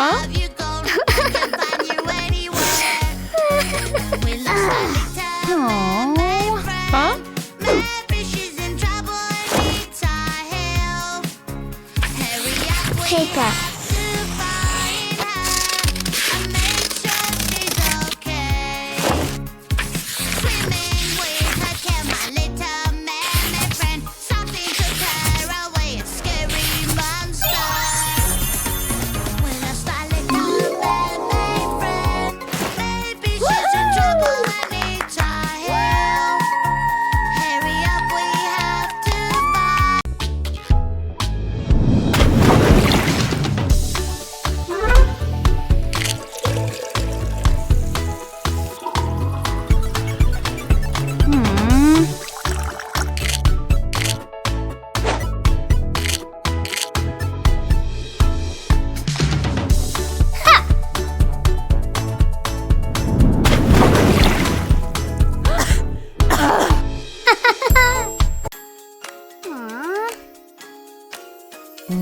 Huh? Huh? Paper.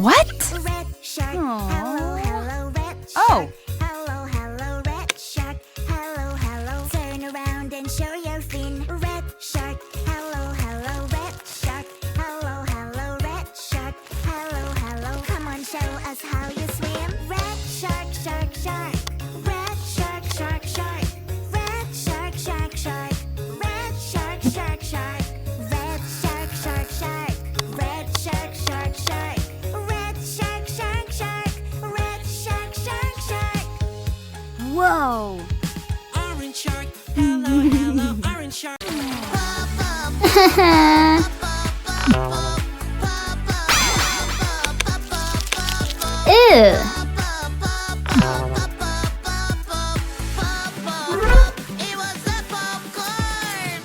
What? Red shark. Aw. Hello, hello, red shark. Oh. Hello, hello, red shark. Hello, hello. Turn around and show your fin. Red shark. Hello, hello, red shark. Hello, hello, red shark. Hello, hello. Come on, show us how you swim. Red shark, shark, shark. Red shark, shark, shark. Red shark, shark, shark. Red shark, shark, shark. Red shark, shark, shark. Red shark, shark, shark. Red shark, shark, shark. Red shark, shark, shark. Whoa. Orange shark, hello, hello, orange shark. Ew. It was a popcorn.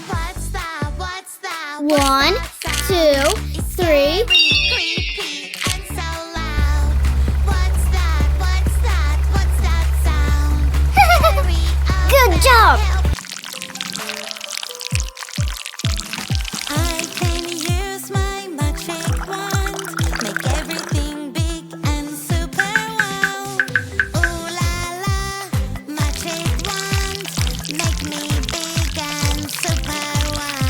What's that? What's that? 1, 2, 3. Creepy and so loud. What's that? What's that? What's that sound? Hurry up Good and job. help. I can use my magic wand, make everything big and super wow. Ooh la la, magic wand, make me big and super wow.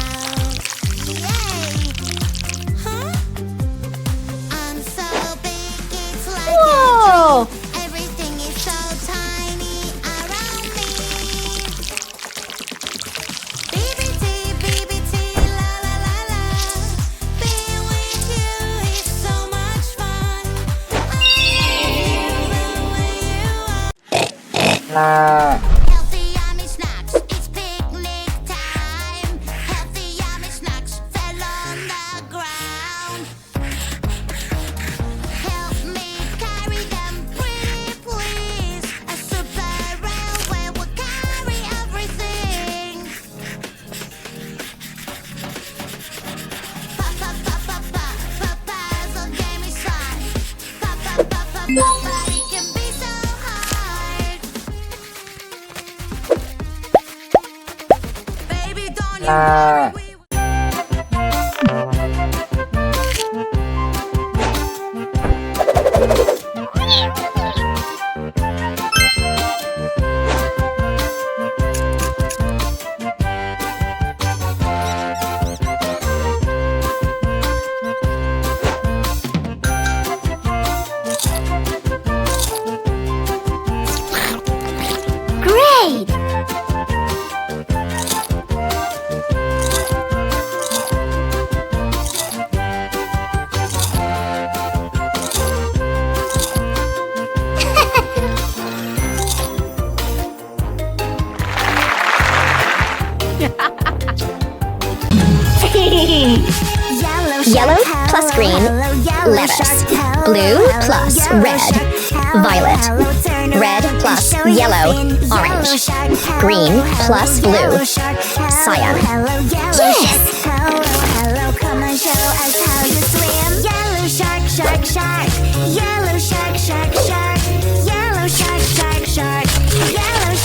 Yay! Huh? I'm so big, it's like Whoa. a dream. Everything is so tiny around me. BBT, la la la la. Being with you is so much fun. I love you the way you are. Healthy yummy snacks, it's picnic time. Healthy yummy snacks fell on the ground. Help me carry them, pretty please. A super railway will carry everything. Papa's on Jamie's side. Papa, it can be so hard. Baby, don't you worry, we Great. Yellow plus green, lettuce. Blue plus red, violet. Red plus yellow, orange. Green plus blue, cyan. Yes! Hello, come and show us how you swim. Yellow shark, shark, shark. Yellow shark, shark, shark. Yellow shark, shark, shark. Yellow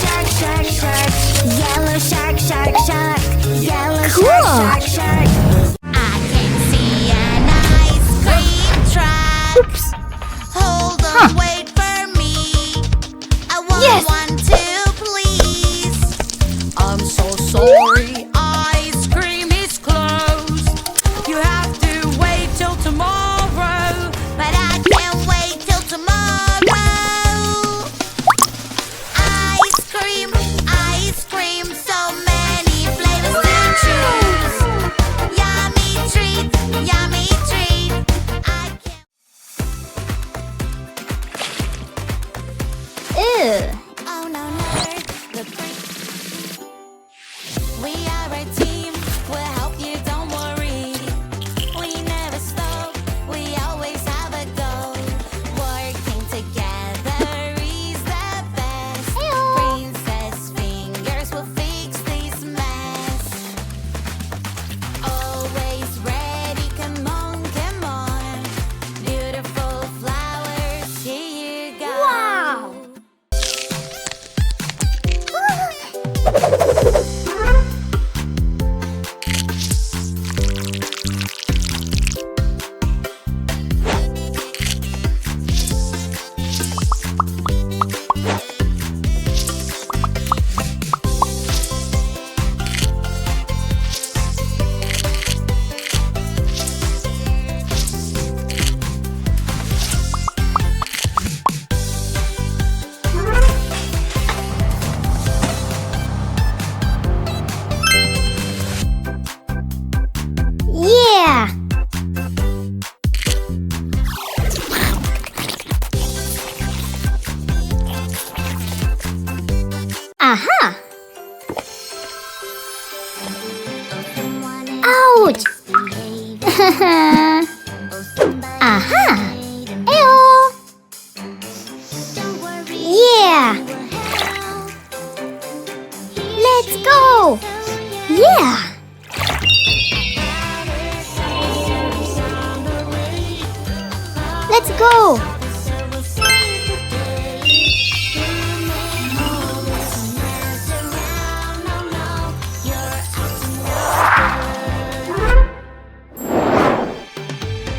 Let's go!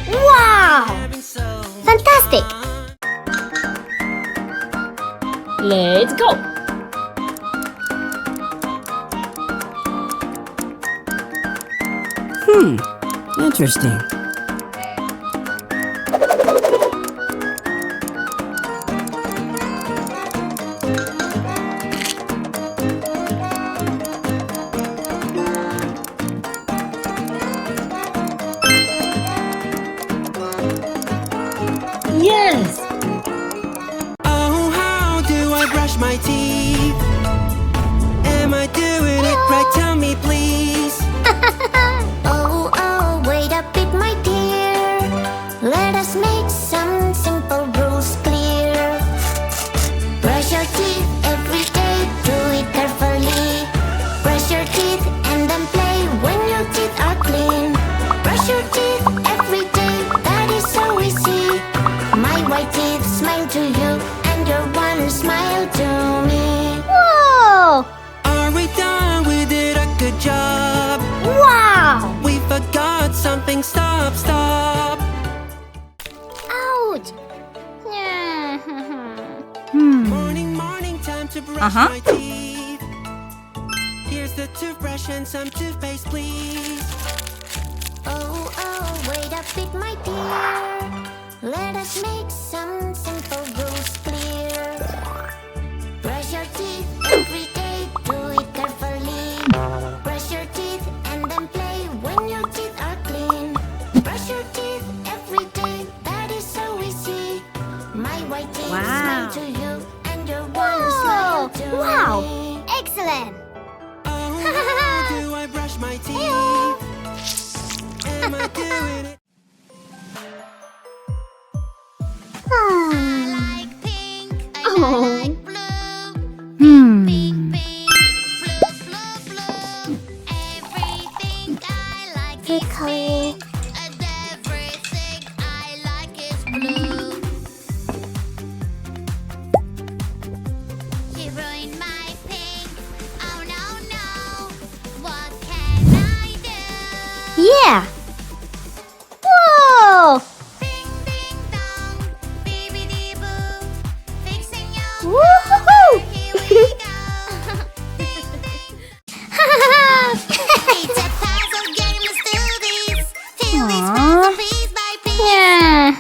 Wow! Fantastic! Let's go. Interesting. Yes. Oh, how do I brush my teeth? Am I doing it right? Tell me, please. Oh, oh, wait a bit, my dear. Let us make some simple rules clear. Brush your teeth every day, do it carefully. Brush your teeth and then play when your teeth are clean. Brush your teeth every day, that is so easy. My white teeth smile to you, and your one smile to me. Whoa! Are we done? We did a good job. Wow! We forgot something. Stop, stop. Ouch! Morning, morning, time to brush Uh-huh. my teeth. Here's the toothbrush and some toothpaste, please. Oh, oh, wait a bit, my dear. Let us make some simple rules clear. Brush your teeth every day, do it carefully. Brush your teeth and then play when your teeth are clean. Brush your teeth every day, that is so easy. My white teeth smile to you, and your one smile to Wow! me. Excellent! Oh, how do I brush my teeth? Am I doing it? I like pink, I like blue. Pink, pink, blue, blue, blue. Everything I like is pink, and everything I like is blue. She ruined my pink. Oh no, no. What can I do? Yeah! Whoa! Ding, ding, dong, bibbidi boo. Fixing your Woohoo! here we go. Ding, ding. It's a puzzle game, let's do this. Fill this puzzle piece by piece. Yeah.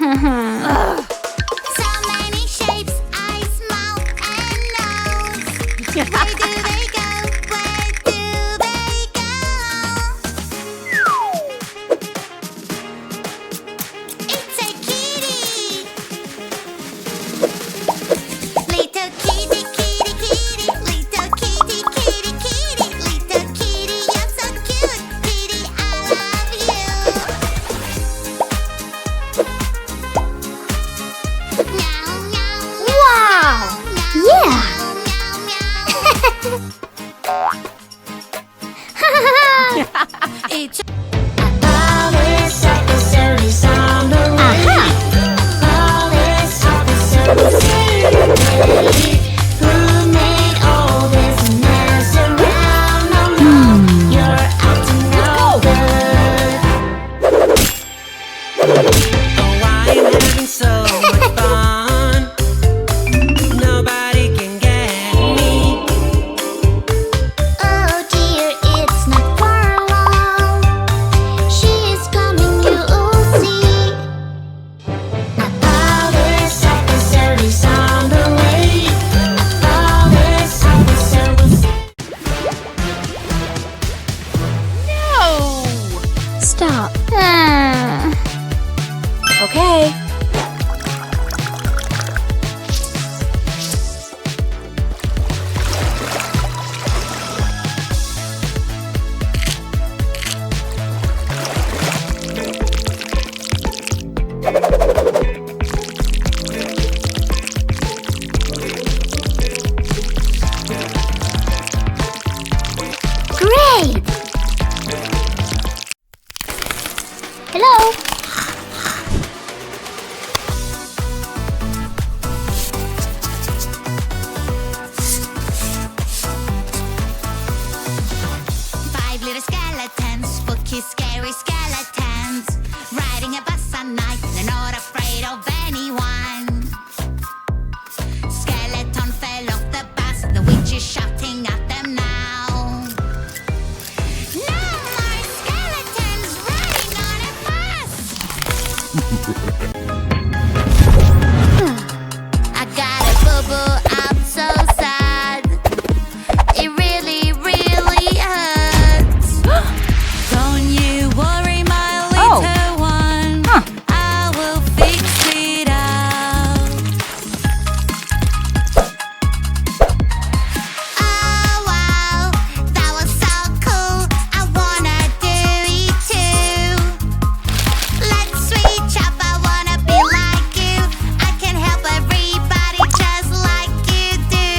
So many shapes, eyes, mouth, and nose. Where do they go? Where do they go? It's a kitty. Little kitty, kitty, kitty. Little kitty, kitty, kitty. Little kitty, you're so cute. Kitty, I love you. Meow, meow, Wow! meow, Yeah! meow, meow, meow. It's all this officer is on the way. All this officer is who made all this mess around? No, no, you're acting no good. Oh, I'm having so much fun. Nobody can get me. Oh dear, it's not far along. She is coming, you will see. A police officer is on the way. A police officer will No. Stop. Okay. Great! Hello? I got a boo-boo, I'm so sad. It really, really hurts. Don't you worry, my little one. I will fix it out. Oh wow, that was so cool. I wanna do it too. Let's switch up, I wanna be like you. I can help everybody just like you do.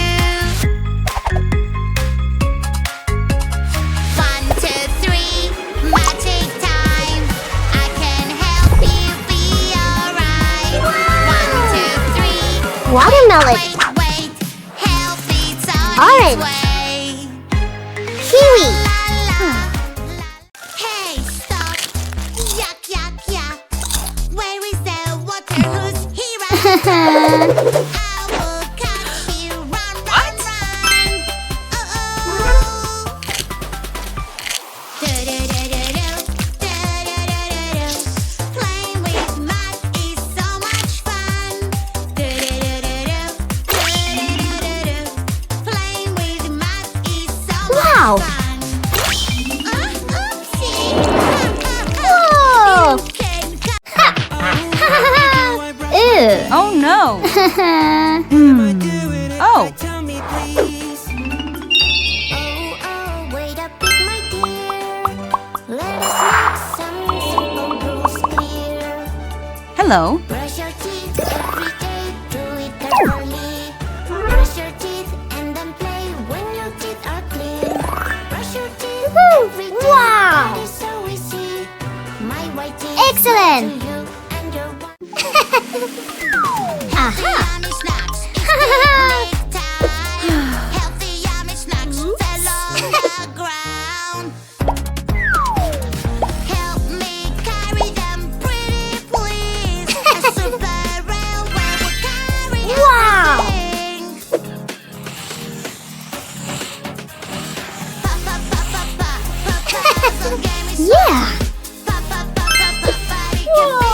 1, 2, 3, magic time. I can help you be alright. 1, 2, 3. Watermelon. Wait, help it's on Orange. its way. Kiwi. Hey, stop! Yuck, yuck, yuck! Where is the water? Who's here? I will catch you! Run, run, run! Uh-oh! Do-do-do-do-do, do-do-do-do-do. Playing with mud is so much fun. Do-do-do-do-do, do-do-do-do-do. Playing with mud is so Wow. much fun. Oopsie! Whoa. You can Ew. Oh no! Am I doing it Oh. right? Tell me please. Oh, wait up, big my dear. Let us make some simple rules clear. Hello. Brush your teeth every day, do it carefully. Brush your teeth and then play when your teeth are clean. Brush your teeth every day. Wow. That is so easy. My white teeth Excellent. to you and your white. Aha. Yummy snacks, it's picnic time. Healthy yummy snacks fell on the ground. Help me carry them, pretty please. A super railway will carry Wow. everything. Puzzle game is Yeah. fun. But it can be